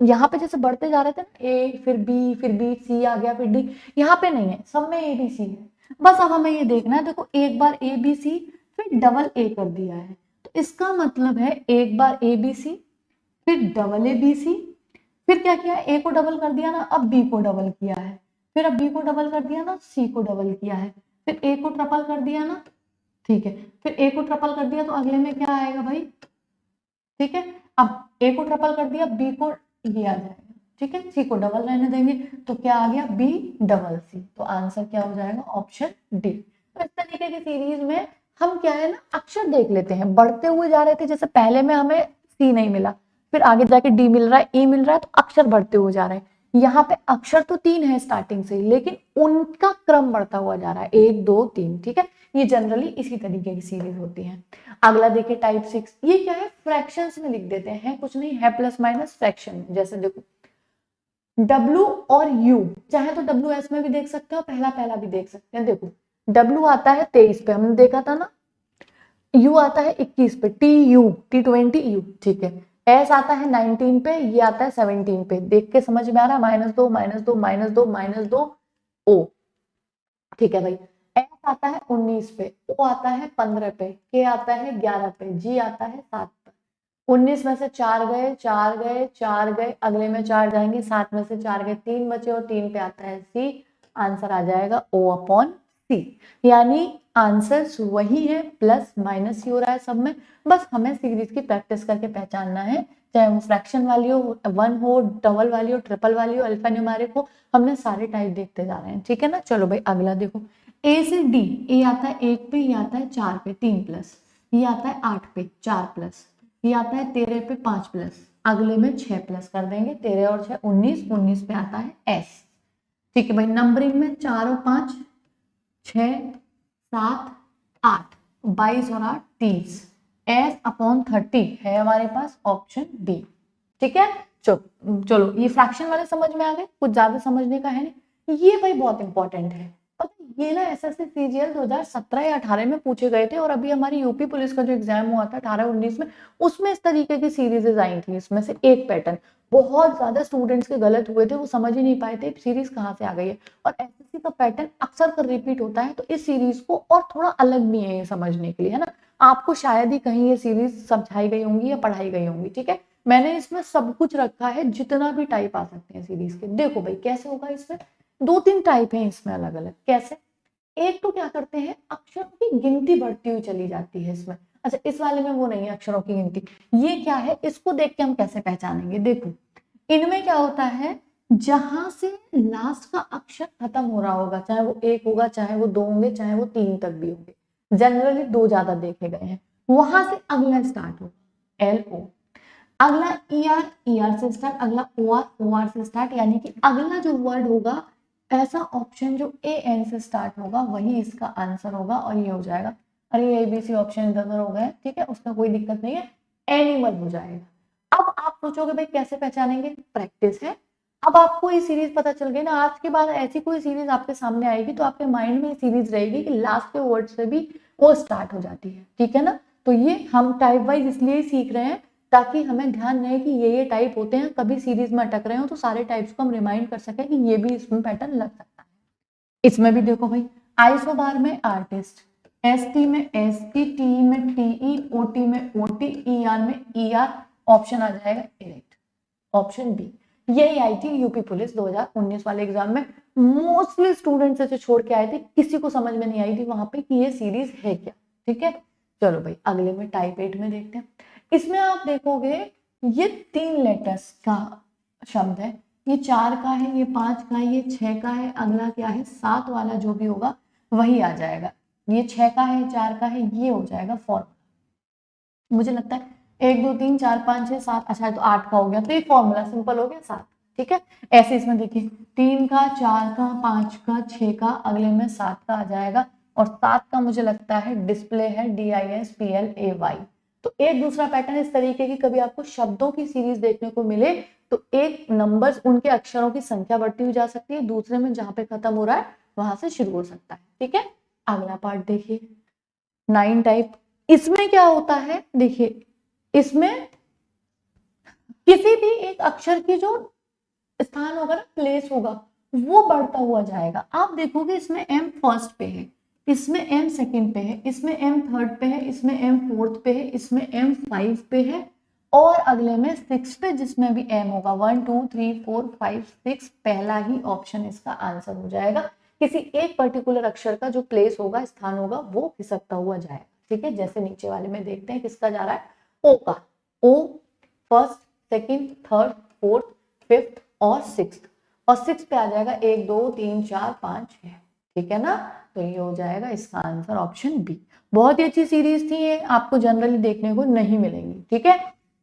यहाँ पे जैसे बढ़ते जा रहे थे ना, A फिर B फिर B, C आ गया फिर D, यहाँ पे नहीं है, सब में ABC है। बस अब हमें ये देखना है, देखो एक बार ABC फिर डबल A कर दिया है, तो इसका मतलब है एक बार ABC फिर डबल ABC, फिर क्या किया, A को डबल कर दिया ना, अब B को डबल किया है, फिर अब B को डबल कर दिया ना, C को डबल किया है, फिर A को ट्रिपल कर दिया ना, ठीक है, फिर A को ट्रिपल कर दिया, तो अगले में क्या आएगा भाई। ठीक है, अब A को ट्रिपल कर दिया, B को ये आ जाएगा, ठीक है, C को डबल रहने देंगे, तो क्या आ गया B डबल C, तो आंसर क्या हो जाएगा ऑप्शन डी। तो इस तरीके की सीरीज में हम क्या है ना, अक्षर देख लेते हैं, बढ़ते हुए जा रहे थे, जैसे पहले में हमें C नहीं मिला, फिर आगे जाके डी मिल रहा है, ई मिल रहा है, तो अक्षर बढ़ते हुए जा रहे हैं। यहाँ पे अक्षर तो 3 है स्टार्टिंग से, लेकिन उनका क्रम बढ़ता हुआ जा रहा है 1 2 3। ठीक है, ये जनरली इसी तरीके की सीरीज होती है। अगला देखिए टाइप 6, ये क्या है, फ्रैक्शंस में लिख देते हैं, कुछ नहीं है, प्लस माइनस फ्रैक्शन। जैसे देखो W और U, चाहे तो WS में भी देख सकते हो, पहला पहला भी देख सकते हैं। देखो W आता है 23 पे, हमने देखा था ना, U आता है 21 पे, T20U, ठीक है, S आता है 19 पे, ये आता है 17 पे, देख के समझ में आ रहा है, -2 -2 -2 -2 -2 O। ठीक है भाई, S आता है 19 पे, O आता है 15 पे, K आता है 11 पे, G आता है 7 पे। 19 में से 4 गए, 4 गए, 4 गए, अगले में 4 जाएंगे, 7 में से 4 गए, 3 बचे और 3 पे आता है C। आंसर आ जाएगा O/C। यानी आंसर वही है, प्लस माइनस ही हो रहा है सब में। बस हमें सीरीज की प्रैक्टिस करके पहचानना है, चाहे वो फ्रैक्शन वाली हो, 1 हो, डबल वाली हो, ट्रिपल वाली हो, अल्फा न्यूमेरिक हो, हमने सारे टाइप देखते जा रहे हैं। ठीक है ना। चलो भाई अगला देखो, ए से डी। ए आता है 1 पे, ये आता है 4 पे 3 प्लस, ये आता है 8 पे 4 प्लस, ये आता है 13 पे 5 प्लस, अगले में 6 प्लस कर देंगे, 13 और 6 19, 19 पे आता है एस। ठीक है भाई, नंबरिंग में 4 और 5 6 7 8, 22 और 8 30, S/30 है हमारे पास, ऑप्शन बी। ठीक है। चलो ये फ्रैक्शन वाले समझ में आ गए, कुछ ज्यादा समझने का है नहीं। ये भाई बहुत इंपॉर्टेंट है, ये ना एसएससी सीजीएल 2017 या 18 में पूछे गए थे, और अभी हमारी यूपी पुलिस का जो एग्जाम हुआ था 18-19 में, उसमें इस तरीके की सीरीजेज आई थी। इसमें से एक पैटर्न बहुत ज्यादा स्टूडेंट्स के गलत हुए थे, वो समझ ही नहीं पाए थे सीरीज कहाँ से आ गई है। और एसएससी का पैटर्न अक्सर कर रिपीट होता है, तो इस सीरीज को और थोड़ा अलग भी है ये समझने के लिए, है ना। आपको शायद ही कहीं ये सीरीज समझाई गई होंगी या पढ़ाई गई होंगी। ठीक है, मैंने इसमें सब कुछ रखा है, जितना भी टाइप आ सकते हैं सीरीज के। देखो भाई कैसे होगा, इसमें 2-3 टाइप है इसमें अलग अलग। कैसे, एक तो क्या करते हैं, अक्षरों की गिनती बढ़ती हुई चली जाती है इसमें। अच्छा, इस वाले में वो नहीं है अक्षरों की गिनती। ये क्या है, इसको देख के हम कैसे पहचानेंगे। देखो इनमें क्या होता है, जहां से लास्ट का अक्षर खत्म हो रहा होगा, चाहे वो 1 होगा, चाहे वो 2 होंगे, चाहे वो 3 तक भी होंगे, जनरली 2 ज्यादा देखे गए हैं, वहां से अगला स्टार्ट होगा LO। अगला ER से स्टार्ट, अगला OR से स्टार्ट, यानी कि अगला जो वर्ड होगा, ऐसा ऑप्शन जो AN से स्टार्ट होगा वही इसका आंसर होगा, और ये हो जाएगा। अरे ABC ऑप्शन इधर उधर हो गए, ठीक है, उसका कोई दिक्कत नहीं है, एनिमल हो जाएगा। अब आप सोचोगे भाई कैसे पहचानेंगे, प्रैक्टिस है। अब आपको ये सीरीज पता चल गई ना, आज के बाद ऐसी कोई सीरीज आपके सामने आएगी तो आपके माइंड में सीरीज रहेगी कि लास्ट के वर्ड से भी वो स्टार्ट हो जाती है। ठीक है ना। तो ये हम टाइप वाइज इसलिए सीख रहे हैं ताकि हमें ध्यान रहे कि ये टाइप होते हैं, कभी सीरीज में अटक रहे हो तो सारे टाइप्स को हम रिमाइंड कर सके कि ये भी इसमें पैटर्न लग सकता है। इसमें भी देखो भाई, आइसोबार में आर्टिस्ट, ST में ST, TE में TE, OT में OT, ER में ER, ऑप्शन आ जाएगा इरेक्ट, ऑप्शन बी। यही आई थी यूपी पुलिस 2019 वाले एग्जाम में। मोस्टली स्टूडेंट्स ऐसे छोड़ के आए थे, किसी को समझ में नहीं आई थी वहां पे कि ये सीरीज है क्या। ठीक है, चलो भाई अगले में टाइप 8 में देखते हैं। इसमें आप देखोगे ये 3 लेटर्स का शब्द है, ये 4 का है, ये 5 का है, ये 6 का है, अगला क्या है 7 वाला जो भी होगा वही आ जाएगा। ये 6 का है, 4 का है, ये हो जाएगा फॉर्मूला। मुझे लगता है 1 2 3 4 5 6 7, अच्छा तो 8 का हो गया, तो ये फॉर्मूला सिंपल हो गया 7। ठीक है, ऐसे इसमें देखिए 3 का, 4 का, 5 का, 6 का, अगले में 7 का आ जाएगा, और 7 का मुझे लगता है डिस्प्ले है, DISPLAY। तो एक दूसरा पैटर्न इस तरीके की, कभी आपको शब्दों की सीरीज देखने को मिले तो एक नंबर्स उनके अक्षरों की संख्या बढ़ती हुई जा सकती है, दूसरे में जहां पे खत्म हो रहा है वहां से शुरू हो सकता है। ठीक है, अगला पार्ट देखिए 9 टाइप। इसमें क्या होता है, देखिए इसमें किसी भी एक अक्षर की जो स्थान होगा ना, प्लेस होगा, वो बढ़ता हुआ जाएगा। आप देखोगे इसमें M फर्स्ट पे है, इसमें M सेकंड पे है, इसमें M थर्ड पे है, इसमें M फोर्थ पे है, इसमें M 5 पे है, और अगले में 6 पे जिसमें भी M होगा। 1 2 3 4 5 6, पहला ही ऑप्शन इसका आंसर हो जाएगा। किसी एक पर्टिकुलर अक्षर का जो प्लेस होगा, स्थान होगा, वो खिसकता हुआ जाएगा। ठीक है, जैसे नीचे वाले में देखते हैं किसका जा रहा है, O का। O first, second, third, fourth, fifth और 6, और 6 पे आ जाएगा 1 2 3 4 5 6। ठीक है ना, तो ये हो जाएगा इसका आंसर ऑप्शन बी। बहुत ही अच्छी सीरीज थी ये, आपको जनरली देखने को नहीं मिलेंगी। ठीक है,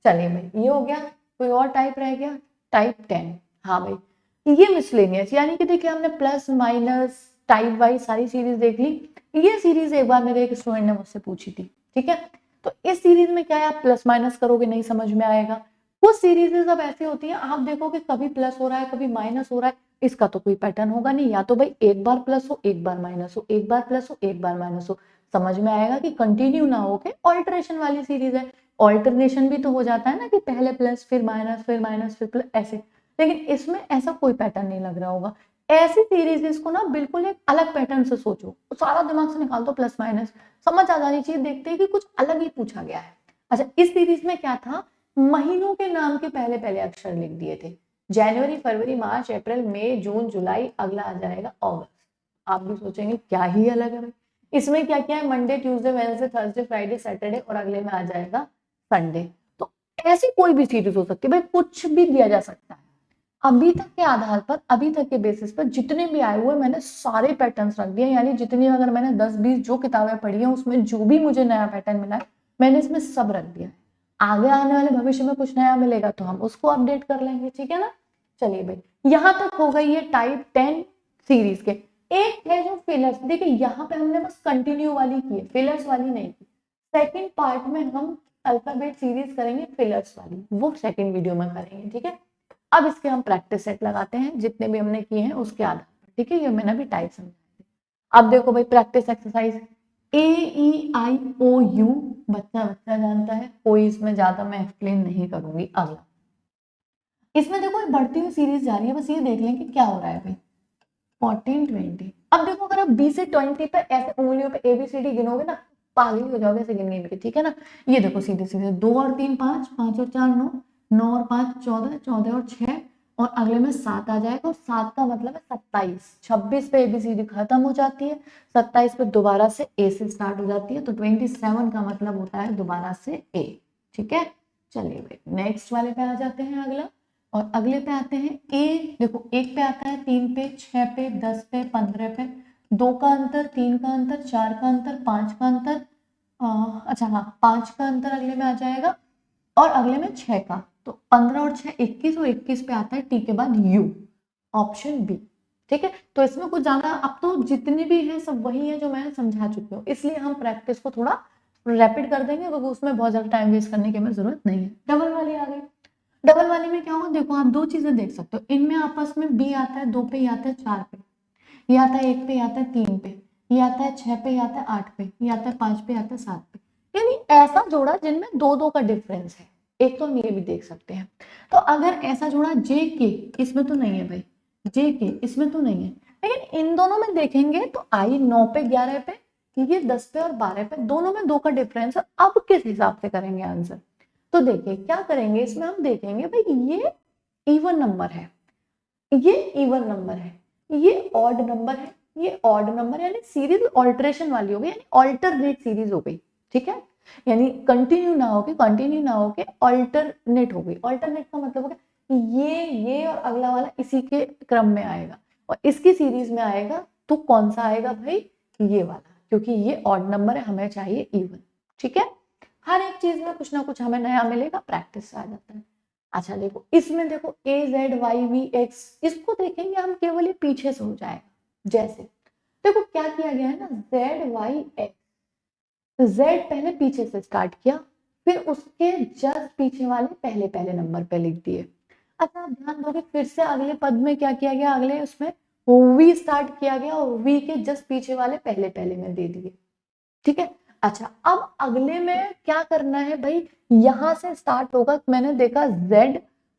चलिए भाई ये हो गया। कोई और टाइप रह गया, टाइप 10। हाँ भाई, ये मिसलेनियस, यानी कि देखिए हमने प्लस माइनस टाइप वाइज सारी सीरीज देख ली। ये सीरीज एक बार मेरे एक स्टूडेंट ने मुझसे पूछी थी। ठीक है, तो इस सीरीज में क्या है, आप प्लस माइनस करोगे नहीं समझ में आएगा। कुछ सीरीज अब ऐसी होती है, आप देखोगे कभी प्लस हो रहा है कभी माइनस हो रहा है, इसका तो कोई पैटर्न होगा नहीं। या तो भाई एक बार प्लस हो, एक बार माइनस हो, एक बार प्लस हो, एक बार माइनस हो, समझ में आएगा कि कंटिन्यू ना होके ऑल्टरेशन वाली सीरीज है। ऑल्टरनेशन भी तो हो जाता है ना, कि पहले प्लस फिर माइनस फिर माइनस फिर प्लस, ऐसे। लेकिन इसमें ऐसा कोई पैटर्न नहीं लग रहा होगा। ऐसी सीरीज को ना बिल्कुल एक अलग पैटर्न से सोचो, सारा दिमाग से निकाल दो, प्लस माइनस समझ आ जानी चाहिए, देखते हैं कि कुछ अलग ही पूछा गया है। अच्छा, इस सीरीज में क्या था, महीनों के नाम के पहले पहले अक्षर लिख दिए थे, जनवरी, फरवरी, मार्च, अप्रैल, मई, जून, जुलाई, अगला आ जाएगा अगस्त। आप भी सोचेंगे क्या ही अलग है भाई, इसमें क्या क्या है, Monday, Tuesday, Wednesday, Thursday, Friday, Saturday और अगले में आ जाएगा संडे। तो ऐसी कोई भी सीरीज हो सकती है भाई, कुछ भी दिया जा सकता है। अभी तक के आधार पर, अभी तक के बेसिस पर जितने भी आए हुए मैंने सारे पैटर्न्स रख दिए, यानी जितनी, अगर मैंने 10-20 जो किताबें पढ़ी है उसमें जो भी मुझे नया पैटर्न मिला है मैंने इसमें सब रख दिया है। आगे आने वाले भविष्य में कुछ नया मिलेगा तो हम उसको अपडेट कर लेंगे, ठीक है ना। चलिए भाई, यहां तक हो गई है टाइप 10 सीरीज के। एक है जो फिलर्स, देखिए यहाँ पे हमने बस कंटिन्यू वाली की है, फिलर्स वाली नहीं की। सेकेंड पार्ट में हम अल्फाबेट सीरीज करेंगे फिलर्स वाली, वो सेकेंड वीडियो में करेंगे, ठीक है। अब इसके हम प्रैक्टिस सेट लगाते हैं, जितने भी हमने किए हैं उसके आधार पर, ठीक है। ये मैंने अभी टाइप समझा। अब देखो भाई, प्रैक्टिस एक्सरसाइज AEIOU बच्चा बच्चा जानता है, कोई इसमें ज्यादा मैं एक्सप्लेन नहीं करूंगी। अगला, इसमें देखो बढ़ती हुई सीरीज जा रही है, बस ये देख लें कि क्या हो रहा है भाई। 14, 20। अब देखो, अगर आप 20 से 20 पे ऐसे उंगलियों पे ABCD गिनोगे ना, पागल हो जाओगे ऐसे गिन गिन के, ठीक है ना। ये देखो सीधे सीधे 2 और 3 5, 5 और 4 9, 9 और 5 14, 14 और 6 और अगले में 7 आ जाएगा, और 7 का मतलब है 27। 26 पे ABCD खत्म हो जाती है, 27 पे दोबारा से A से स्टार्ट हो जाती है, तो 27 का मतलब होता है दोबारा से A, ठीक है। चलिए भाई, नेक्स्ट वाले पे आ जाते हैं, अगला। और अगले पे आते हैं ए, देखो एक पे आता है, 3 पे, 6 पे, 10 पे, 15 पे, 2 का अंतर, 3 का अंतर, 4 का अंतर, 5 का अंतर, अच्छा हाँ 5 का अंतर अगले में आ जाएगा, और अगले में 6 का, तो 15 और 6 21, और 21 पे आता है टी के बाद यू, ऑप्शन बी, ठीक है। तो इसमें कुछ ज्यादा, अब तो जितने भी हैं सब वही है जो मैं समझा चुकी हूँ, इसलिए हम प्रैक्टिस को थोड़ा रैपिड कर देंगे, क्योंकि उसमें बहुत ज्यादा टाइम वेस्ट करने की हमें जरूरत नहीं है। डबल वाली आ गई। डबल वाली में क्या होगा, देखो आप दो चीजें देख सकते हो, इनमें आपस में बी आता है 2 पे, ये आता है 4 पे, ये आता है 1 पे, ये आता है 3 पे, ये आता है 6 पे, ये आता है 8 पे, ये आता है 5 पे, ये आता है 7 पे, यानी ऐसा जोड़ा जिनमें 2-2 का डिफरेंस है। एक तो हम ये भी देख सकते हैं। तो अगर ऐसा जोड़ा जे के, इसमें तो नहीं है भाई, जे के इसमें तो नहीं है, लेकिन इन दोनों में देखेंगे तो आई 9 पे 11 पे, ये 10 पे और 12 पे, दोनों में 2 का डिफरेंस है। अब किस हिसाब से करेंगे आंसर, तो देखिए क्या करेंगे, इसमें हम देखेंगे भाई ये इवन नंबर है, ये इवन नंबर है, ये ऑड नंबर है, ये ऑड नंबर, यानी सीरीज ऑल्टरेशन वाली हो गई, यानी ऑल्टरनेट सीरीज हो गई, ठीक है। यानी कंटिन्यू ना होके, कंटिन्यू ना होके ऑल्टरनेट हो गई। ऑल्टरनेट का मतलब हो गया ये और अगला वाला इसी के क्रम में आएगा, और इसकी सीरीज में आएगा, तो कौन सा आएगा भाई, ये वाला, क्योंकि ये ऑड नंबर है, हमें चाहिए इवन, ठीक है। हर एक चीज में कुछ ना कुछ हमें नया मिलेगा, प्रैक्टिस से आ जाता है। अच्छा देखो, इसमें देखो AZYVX, इसको देखेंगे हम केवल ये पीछे से हो जाएगा। जैसे देखो क्या किया गया है ना, ZYX, Z पहले पीछे से स्टार्ट किया, फिर उसके जस्ट पीछे वाले पहले पहले नंबर पे लिख दिए। अच्छा आप ध्यान दोगे, फिर से अगले पद में क्या किया गया, अगले उसमें V स्टार्ट किया गया, और V के जस्ट पीछे वाले पहले पहले में दे दिए, ठीक है। अच्छा अब अगले में क्या करना है भाई, यहां से स्टार्ट होगा, मैंने देखा Z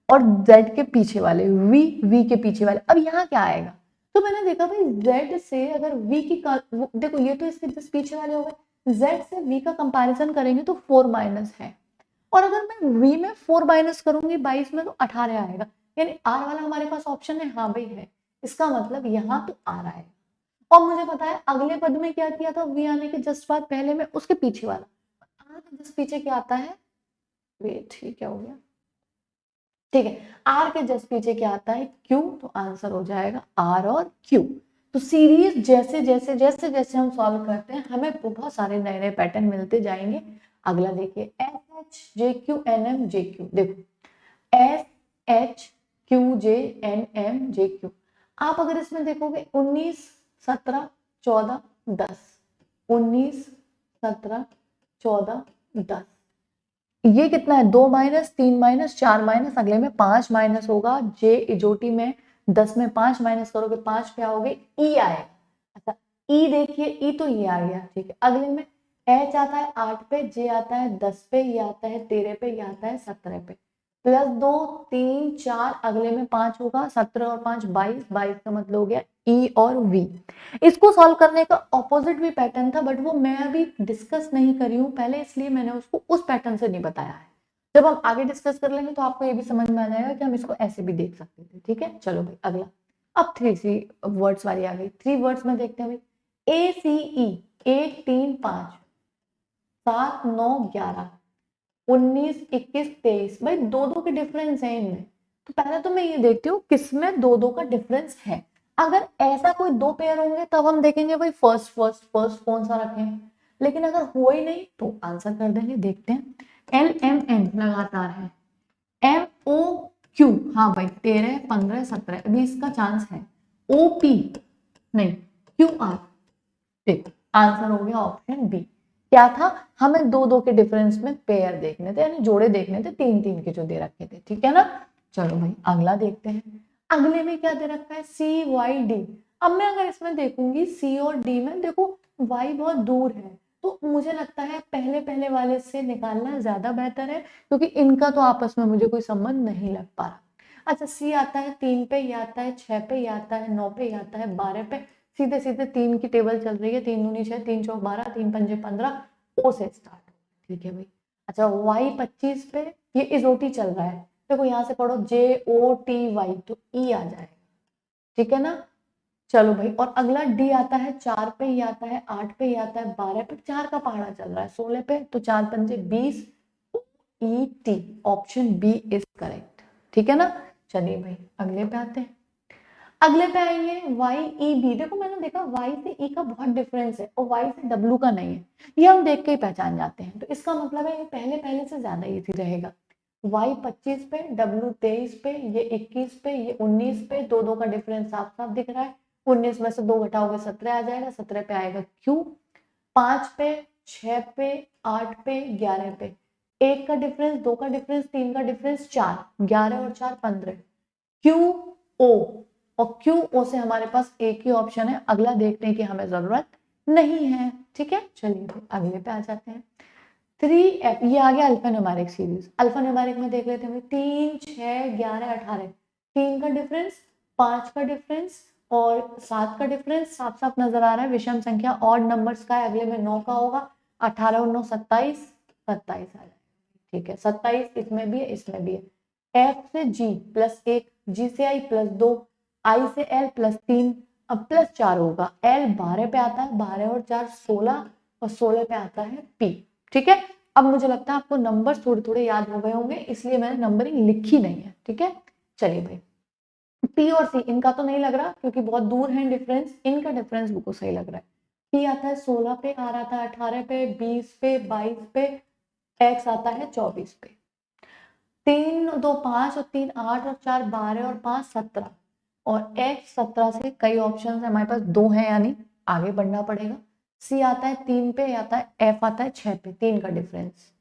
और Z के पीछे वाले V के पीछे वाले, अब यहाँ क्या आएगा, तो मैंने देखा भाई Z से अगर V की देखो ये तो इसके जस्ट पीछे वाले हो गए, Z से V का कंपैरिजन करेंगे तो 4 माइनस है, और अगर मैं V में 4 माइनस करूंगी 22 में तो 18 आएगा, यानी R वाला हमारे पास ऑप्शन है, हाँ भाई है, इसका मतलब यहाँ तो R आएगा। और मुझे पता है अगले पद में क्या किया था, वी आने के जस्ट बाद पहले में उसके पीछे वाला, आर के जस्ट पीछे क्या आता है, वेट ठीक है हो गया, ठीक है, आर के जस्ट पीछे क्या आता है, क्यू, तो आंसर हो जाएगा आर और क्यू। तो सीरीज जैसे जैसे जैसे जैसे हम सॉल्व करते हैं हमें बहुत सारे नए नए पैटर्न मिलते जाएंगे। अगला देखिए SHJQNMJQ, देखो SHQJNMJQ, आप अगर इसमें देखोगे 19 17 14 10, 19 17 14 10, ये कितना है, 2 माइनस 3 माइनस 4 माइनस, अगले में 5 माइनस होगा, जे इजोटी में 10 में 5 माइनस करोगे 5 पे आओगे, ई आएगा। अच्छा ई देखिए, ई तो ये आ गया, ठीक है। अगले में एच आता है 8 पे, जे आता है 10 पे, ये आता है 13 पे, ये आता है 17 पे, प्लस 2 3 4, अगले में 5 होगा, 17 और 5 22, 22 का मतलब हो गया ई और वी। इसको सॉल्व करने का ऑपोजिट भी पैटर्न था, बट वो मैं अभी डिस्कस नहीं करी हूँ पहले, इसलिए मैंने उसको उस पैटर्न से नहीं बताया है। जब हम आगे डिस्कस कर लेंगे तो आपको ये भी समझ में आ जाएगा कि हम इसको ऐसे भी देख सकते थे। ठीक है, चलो भाई अगला। अब 3 वर्ड्स वाली आ गई। 3 वर्ड्स में देखते हैं भाई। ए सी ई, 1 3 5 7 9 11 19 21 23, भाई 2 के डिफरेंस है इनमें। तो पहले तो मैं ये देखती हूँ किसमें 2 का डिफरेंस है। अगर ऐसा कोई 2 पेयर होंगे तब हम देखेंगे भाई फर्स्ट फर्स्ट फर्स्ट कौन सा रखें, लेकिन अगर हो ही नहीं तो आंसर कर देंगे। देखते हैं। एल एम एन लगातार है, एम ओ क्यू, हाँ भाई 13 15 17 अभी इसका चांस है। ओ पी नहीं, क्यू आर, ठीक आंसर हो गया ऑप्शन बी। क्या था, हमें 2 के डिफरेंस में पेयर देखने थे, यानी जोड़े देखने थे, 3 के जो दे रखे थे। ठीक है ना, चलो भाई अगला देखते हैं। अगले में क्या दे रखा है, सी वाई डी। अब मैं अगर इसमें देखूंगी सी और डी में, देखो वाई बहुत दूर है, तो मुझे लगता है पहले पहले वाले से निकालना ज्यादा बेहतर है, क्योंकि इनका तो आपस में मुझे कोई संबंध नहीं लग पा रहा। अच्छा, सी आता है 3 पे, ये आता है 6 पे, ये आता है 9 पे, ये आता है 12 पे। सीधे सीधे 3 की टेबल चल रही है, 3 दूनी 6, 3 चौक 12, 3 पंजे 15, ओ से स्टार्ट। ठीक है भाई। अच्छा, वाई 25 पे, ये इजोटी चल रहा है, देखो यहाँ से पढ़ो जे ओ टी वाई, तो ई आ जाएगा। ठीक है ना, चलो भाई। और अगला डी आता है 4 पे, ये आता है 8 पे, ये आता है 12 पे, 4 का पहाड़ा चल रहा है 16 पे, तो 4 पंजे 20, ई टी, ऑप्शन बी इज करेक्ट। ठीक है ना, चलिए भाई अगले पे आते हैं। अगले पे आएंगे वाई ई बी। देखो मैंने देखा वाई से ई का बहुत डिफरेंस है और वाई से डब्ल्यू का नहीं है, ये हम देख के ही पहचान जाते हैं, तो इसका मतलब है ये पहले पहले से ज्यादा इजी रहेगा। वाई 25 पे, डब्ल्यू 23 पे, ये 21 पे, ये 19 पे, 2 का डिफरेंस साफ साफ दिख रहा है। 19 में से 2 घटाओगे 17 आ जाएगा, 17 पे आएगा क्यू। 5 पे, 6 पे, 8 पे, 11 पे, 1 का डिफरेंस, 2 का डिफरेंस, 3 का डिफरेंस 4, 11 और 4 15, क्यू ओ, और क्यू ओ से हमारे पास एक ही ऑप्शन है, अगला देखने की हमें जरूरत नहीं है। ठीक है, चलिए अगले पे आ जाते हैं। 3F, ये आ गया alpha numeric series. Alpha numeric में देख लेते हैं 3 6 11 18, 3 का डिफरेंस, 5 का डिफरेंस और 7 का डिफरेंस साफ साफ नजर आ रहा है। विषम संख्या ऑड नंबर्स का है, अगले में 9 का होगा। 18 और 9 27, 27 आ जाएगा। ठीक है, 27 इसमें भी है, इसमें भी है। एफ से जी प्लस 1, जी से आई प्लस 2, आई से एल प्लस 3, अब प्लस 4 होगा। एल 12 पे आता है, 12 और 4 16, और 16 पे आता है पी। ठीक है, अब मुझे लगता है आपको नंबर थोड़े थोड़े याद हो गए होंगे, इसलिए मैंने नंबरिंग लिखी नहीं है। ठीक है, चलिए भाई। पी और सी इनका तो नहीं लग रहा क्योंकि बहुत दूर है डिफरेंस, इनका डिफरेंस बिल्कुल सही लग रहा है। पी आता है 16 पे, आर आता है 18 पे, 20 पे, 22 पे, एक्स आता है 24 पे। 3 2 5 और 3 8 और 4 12 और 5 17, और एक्स 17 से कई ऑप्शन है हमारे पास, 2 है, यानी आगे बढ़ना पड़ेगा। सी आता है 3 पे, आता है एफ आता है 6 पे, 3 का डिफरेंस।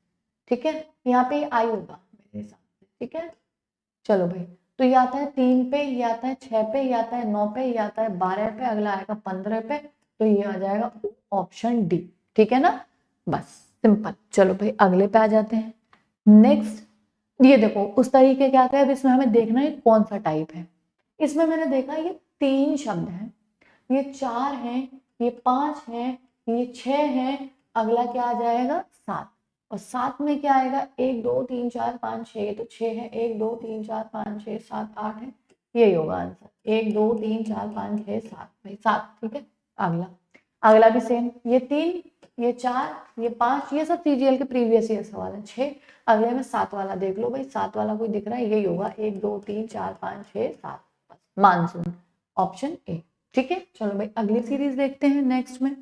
ठीक है, यहाँ पे आई होगा मेरे हिसाब से। ठीक है, चलो भाई। तो ये आता है 3 पे, ये आता है 6 पे, ये आता है 9 पे, ये आता है 12 पे, अगला आएगा 15 पे, तो ये आ जाएगा ऑप्शन डी। ठीक है ना, बस सिंपल। चलो भाई अगले पे आ जाते हैं। नेक्स्ट, ये देखो उस तरीके क्या था, अब इसमें हमें देखना है कौन सा टाइप है। इसमें मैंने देखा ये 3 शब्द हैं, ये 4 हैं, ये 5 हैं, ये 6 हैं, अगला क्या आ जाएगा 7, और 7 में क्या आएगा 1 2 3 4 5 6, ये तो 6 है, 1 2 3 4 5 6 7 8 है, यही होगा आंसर। 1 2 3 4 5 6 7, भाई 7। ठीक है, अगला अगला भी सेम, ये 3, ये 4, ये 5, ये सब सीजीएल के प्रीवियस ईयर सवाल है। 6, अगले में 7 वाला देख लो भाई, 7 वाला कोई दिख रहा है, यही होगा 1 2 3 4 5 6 7, मानसून, ऑप्शन ए। ठीक है, चलो भाई अगली सीरीज देखते हैं नेक्स्ट में।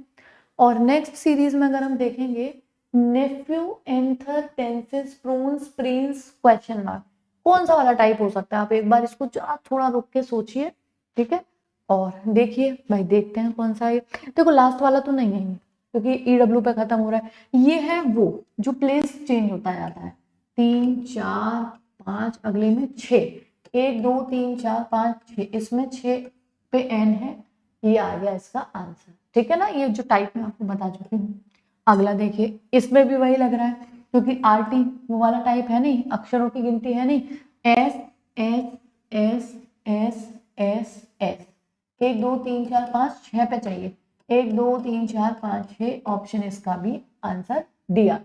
और नेक्स्ट सीरीज में अगर हम देखेंगे नेफ्यू एंथर tenses pronouns prince question mark, कौन सा वाला टाइप हो सकता है, आप एक बार इसको थोड़ा रुक के सोचिए। ठीक है, और देखिए भाई, देखते हैं कौन सा है। देखो लास्ट वाला तो नहीं है क्योंकि ईडब्ल्यू पे खत्म हो रहा है, ये है वो जो प्लेस चेंज होता जाता है। 3 4 5, अगले में 6, 1 2 3 4 5 6, इसमें 6 पे एन है, ये आ गया इसका आंसर। ठीक है ना, ये जो टाइप में आपको बता चुकी हूँ। अगला देखिए, इसमें भी वही लग रहा है, क्योंकि RT वो वाला टाइप है नहीं, अक्षरों की गिनती है नहीं। S S S S S S 1 2 3 4 5 6 पे चाहिए, 1 2 3 4 5 6 ऑप्शन इसका भी आंसर दिया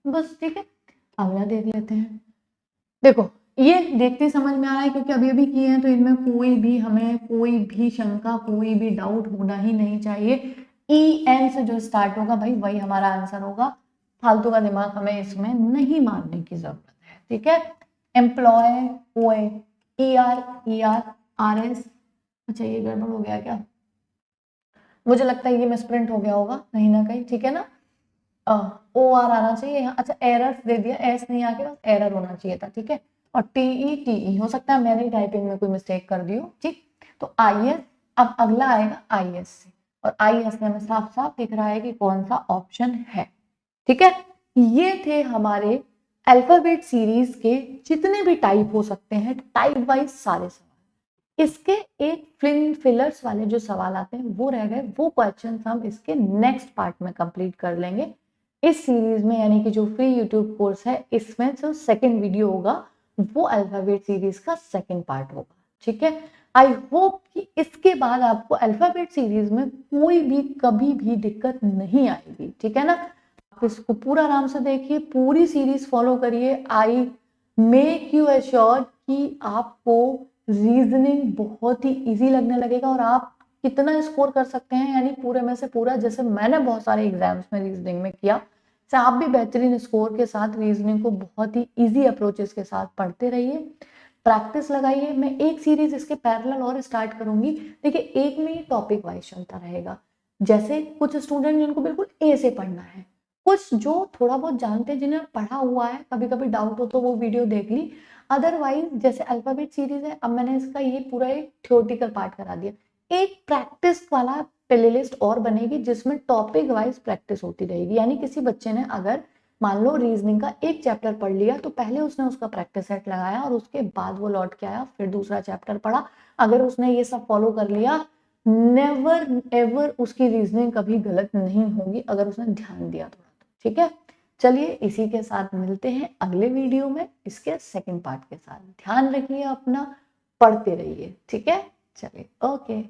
बस। ठीक है, अगला देख लेते हैं। देखो ये देखते समझ में आ रहा है क्योंकि अभी अभी किए हैं, तो इनमें कोई भी हमें कोई भी शंका कोई भी डाउट होना ही नहीं चाहिए। EN से जो स्टार्ट होगा भाई वही हमारा आंसर होगा, फालतू का दिमाग हमें इसमें नहीं मारने की जरूरत है। ठीक है, एम्प्लॉय OA ER RS। अच्छा ये गड़बड़ हो गया क्या, मुझे लगता है ये मिसप्रिंट हो गया होगा कहीं ना कहीं। ठीक है ना, OR आना चाहिए यहाँ। अच्छा एरर दे दिया, S नहीं आके बस एरर होना चाहिए था। ठीक है, और TE हो सकता है मैंने टाइपिंग में कोई मिस्टेक कर दी हो। ठीक, तो IS, अब अगला आएगा IS से, और IS में हमें साफ साफ दिख रहा है कि कौन सा ऑप्शन है। ठीक है, ये थे हमारे अल्फाबेट सीरीज के जितने भी टाइप हो सकते हैं, टाइप वाइज सारे सवाल। इसके एक फिलर्स वाले जो सवाल आते हैं वो रह गए, वो क्वेश्चन हम इसके नेक्स्ट पार्ट में कंप्लीट कर लेंगे इस सीरीज में, यानी कि जो फ्री यूट्यूब कोर्स है इसमें जो सेकंड वीडियो होगा वो अल्फाबेट सीरीज का सेकंड पार्ट होगा। ठीक है, आई होप कि इसके बाद आपको अल्फाबेट सीरीज में कोई भी कभी भी दिक्कत नहीं आएगी। ठीक है ना, आप इसको पूरा आराम से देखिए, पूरी सीरीज फॉलो करिए। आई मेक यू एश्योर कि आपको रीजनिंग बहुत ही इजी लगने लगेगा और आप कितना स्कोर कर सकते हैं, यानी पूरे में से पूरा, जैसे मैंने बहुत सारे एग्जाम्स में रीजनिंग में किया, तो आप भी बेहतरीन स्कोर के साथ रीजनिंग को बहुत ही इजी अप्रोचेस के साथ पढ़ते रहिए, प्रैक्टिस लगाइए। मैं एक सीरीज इसके पैरेलल और स्टार्ट करूंगी। देखिए एक में ही टॉपिक वाइज चलता रहेगा, जैसे कुछ स्टूडेंट जिनको बिल्कुल ए से पढ़ना है, कुछ जो थोड़ा बहुत जानते हैं जिन्हें पढ़ा हुआ है, कभी कभी डाउट हो तो वो वीडियो देख ली। अदरवाइज जैसे अल्फाबेट सीरीज है, अब मैंने इसका ये पूरा एक थ्योरेटिकल पार्ट करा दिया, एक प्रैक्टिस वाला प्लेलिस्ट और बनेगी जिसमें टॉपिक वाइज प्रैक्टिस होती रहेगी। यानी किसी बच्चे ने अगर मान लो रीजनिंग का एक चैप्टर पढ़ लिया तो पहले उसने उसका प्रैक्टिस सेट लगाया और उसके बाद वो लौट के आया, फिर दूसरा चैप्टर पढ़ा। अगर उसने ये सब फॉलो कर लिया, नेवर एवर उसकी रीजनिंग कभी गलत नहीं होगी अगर उसने ध्यान दिया थोड़ा तो। ठीक है, चलिए इसी के साथ मिलते हैं अगले वीडियो में इसके सेकंड पार्ट के साथ। ध्यान रखिए अपना, पढ़ते रहिए। ठीक है, चलिए ओके।